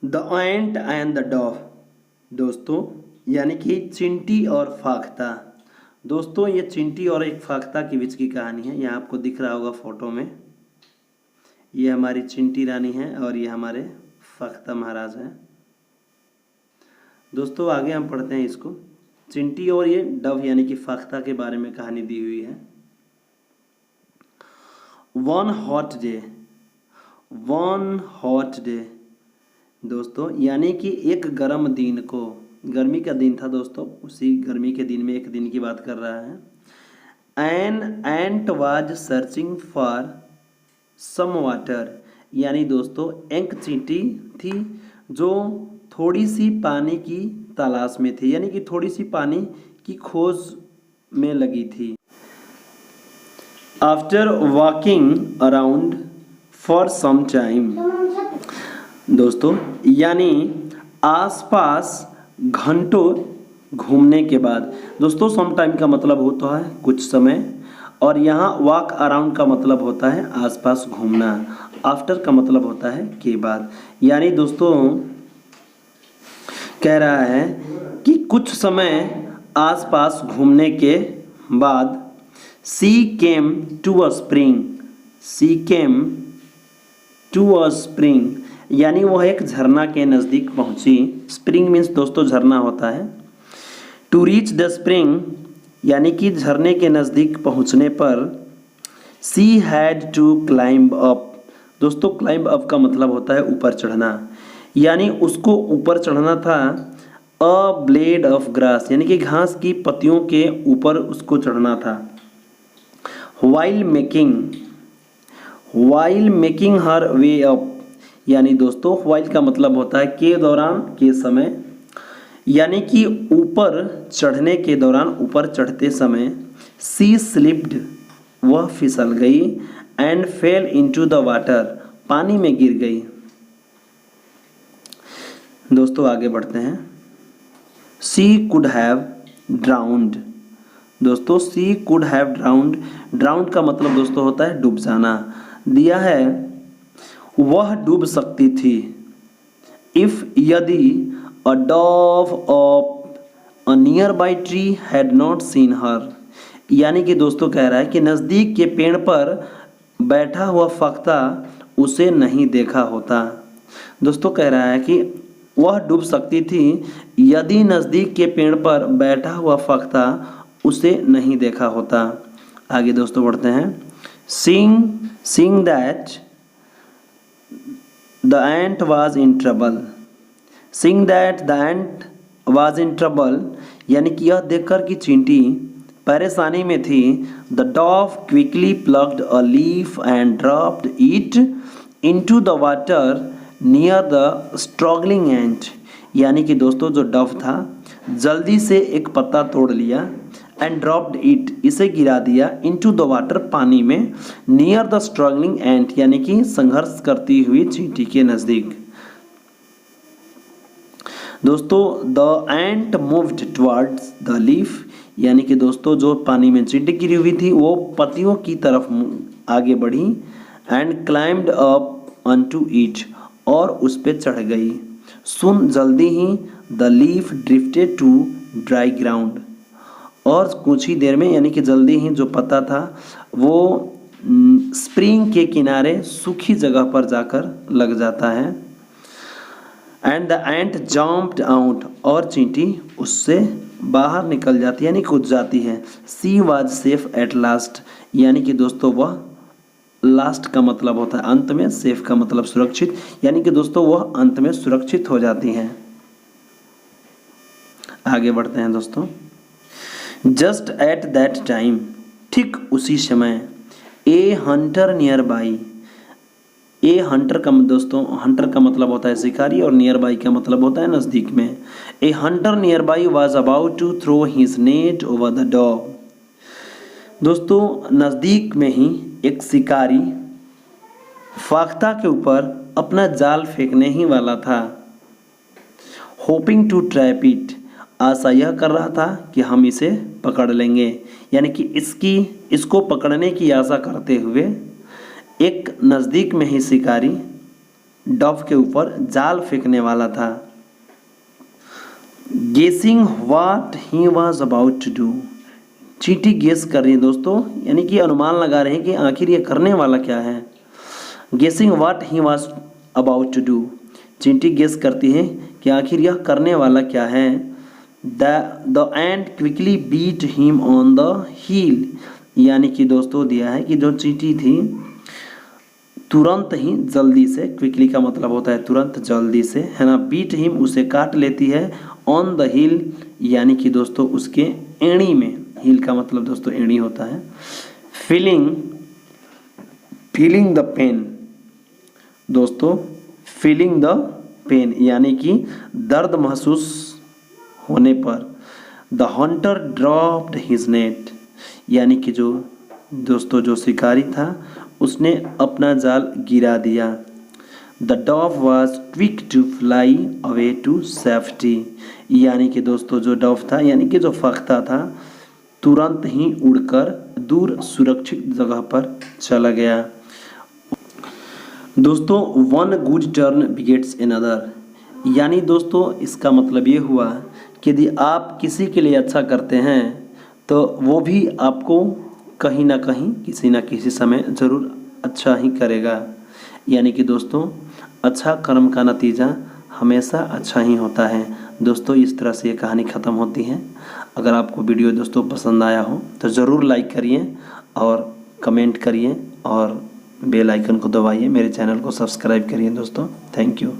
The ant and the Dow. दोस्तों यानी कि चिंटी और फाख्ता। दोस्तों ये चिंटी और एक फाख्ता के बीच की कहानी है। यहाँ आपको दिख रहा होगा फोटो में, ये हमारी चिंटी रानी है और ये हमारे फाख्ता महाराज हैं। दोस्तों आगे हम पढ़ते हैं इसको। चिंटी और ये डव यानी कि फाख्ता के बारे में कहानी दी हुई है। वन हॉट डे दोस्तों यानी कि एक गर्म दिन को, गर्मी का दिन था दोस्तों, उसी गर्मी के दिन में एक दिन की बात कर रहा है। An ant was searching for some water यानी दोस्तों एक चींटी थी जो थोड़ी सी पानी की तलाश में थी, यानी कि थोड़ी सी पानी की खोज में लगी थी। After walking around for some time दोस्तों यानी आसपास घंटों घूमने के बाद। दोस्तों सम टाइम का मतलब होता है कुछ समय, और यहाँ वॉक अराउंड का मतलब होता है आसपास घूमना। आफ्टर का मतलब होता है के बाद, यानी दोस्तों कह रहा है कि कुछ समय आसपास घूमने के बाद सी केम टू अ स्प्रिंग यानी वह एक झरना के नज़दीक पहुंची। स्प्रिंग मीन्स दोस्तों झरना होता है। टू रीच द स्प्रिंग यानी कि झरने के नज़दीक पहुंचने पर she had to climb up. दोस्तों क्लाइंब अप का मतलब होता है ऊपर चढ़ना, यानी उसको ऊपर चढ़ना था। अ ब्लेड ऑफ ग्रास यानी कि घास की पत्तियों के ऊपर उसको चढ़ना था। वाइल मेकिंग हर वे अप यानी दोस्तों वाइल का मतलब होता है के दौरान, के समय, यानी कि ऊपर चढ़ने के दौरान, ऊपर चढ़ते समय सी स्लिप्ड वह फिसल गई, and fail into the water पानी में गिर गई। दोस्तों आगे बढ़ते हैं। सी कुड हैव ड्राउंड। दोस्तों सी कुड हैव ड्राउंड का मतलब दोस्तों होता है डूब जाना। दिया है वह डूब सकती थी। इफ यदि a dove of a nearby tree had not seen her यानी कि दोस्तों कह रहा है कि नज़दीक के पेड़ पर बैठा हुआ फाख्ता उसे नहीं देखा होता। दोस्तों कह रहा है कि वह डूब सकती थी यदि नज़दीक के पेड़ पर बैठा हुआ फाख्ता उसे नहीं देखा होता। आगे दोस्तों बढ़ते हैं। Seeing that the ant was in trouble. Seeing that the ant was in trouble यानी कि यह देखकर कि चींटी परेशानी में थी। The dove quickly plucked a leaf and dropped it into the water near the struggling ant यानी कि दोस्तों जो डव था जल्दी से एक पत्ता तोड़ लिया, एंड ड्रॉप्ड इट इसे गिरा दिया, इनटू द वाटर पानी में, नियर द स्ट्रगलिंग एंट यानी कि संघर्ष करती हुई चींटी के नज़दीक। दोस्तों the ant moved towards the leaf यानी कि दोस्तों जो पानी में चींटी गिरी हुई थी वो पत्तियों की तरफ आगे बढ़ी, and climbed up onto it और उस पे चढ़ गई। सुन जल्दी ही the leaf drifted to dry ground और कुछ ही देर में यानी कि जल्दी ही जो पत्ता था वो स्प्रिंग के किनारे सूखी जगह पर जाकर लग जाता है। And the ant jumped out और चींटी उससे बाहर निकल जाती है यानी कूद जाती है। She was safe at last यानी कि दोस्तों वह, लास्ट का मतलब होता है अंत में, सेफ का मतलब सुरक्षित, यानी कि दोस्तों वह अंत में सुरक्षित हो जाती हैं। आगे बढ़ते हैं दोस्तों। जस्ट एट दैट टाइम ठीक उसी समय ए hunter near by. A Hunter का दोस्तों, हंटर का मतलब होता है शिकारी और नियर बाई का मतलब होता है नज़दीक में। A hunter nearby was about to throw his net over the dog. दोस्तों नज़दीक में ही एक शिकारी फाख्ता के ऊपर अपना जाल फेंकने ही वाला था। होपिंग टू ट्रैप इट आशा यह कर रहा था कि हम इसे पकड़ लेंगे, यानी कि इसको पकड़ने की आशा करते हुए एक नज़दीक में ही शिकारी डव के ऊपर जाल फेंकने वाला था। Guessing what he was about to do, चींटी गेस कर रही है दोस्तों, यानी कि अनुमान लगा रहे हैं कि आखिर ये करने वाला क्या है। Guessing what he was about to do, चींटी गेस करती है कि आखिर यह करने वाला क्या है। The ant quickly beat him on the heel, यानी कि दोस्तों दिया है कि जो चींटी थी तुरंत ही जल्दी से, क्विकली का मतलब होता है तुरंत जल्दी से, है ना, बीट हिम उसे काट लेती है, ऑन द हिल यानी कि दोस्तों उसके एड़ी में, हिल का मतलब दोस्तों एड़ी होता है। फीलिंग द पेन, दोस्तों फीलिंग द पेन यानी कि दर्द महसूस होने पर। The Hunter dropped his net, यानी कि जो दोस्तों जो शिकारी था उसने अपना जाल गिरा दिया। The dove was quick to fly away to safety, यानी कि दोस्तों जो डव था यानी कि जो फख्ता था तुरंत ही उड़कर दूर सुरक्षित जगह पर चला गया। दोस्तों one good turn begets another, यानी दोस्तों इसका मतलब ये हुआ कि यदि आप किसी के लिए अच्छा करते हैं तो वो भी आपको कहीं ना कहीं किसी ना किसी समय ज़रूर अच्छा ही करेगा। यानी कि दोस्तों अच्छा कर्म का नतीजा हमेशा अच्छा ही होता है। दोस्तों इस तरह से ये कहानी ख़त्म होती है। अगर आपको वीडियो दोस्तों पसंद आया हो तो ज़रूर लाइक करिए और कमेंट करिए और बेल आइकन को दबाइए, मेरे चैनल को सब्सक्राइब करिए दोस्तों। Thank you.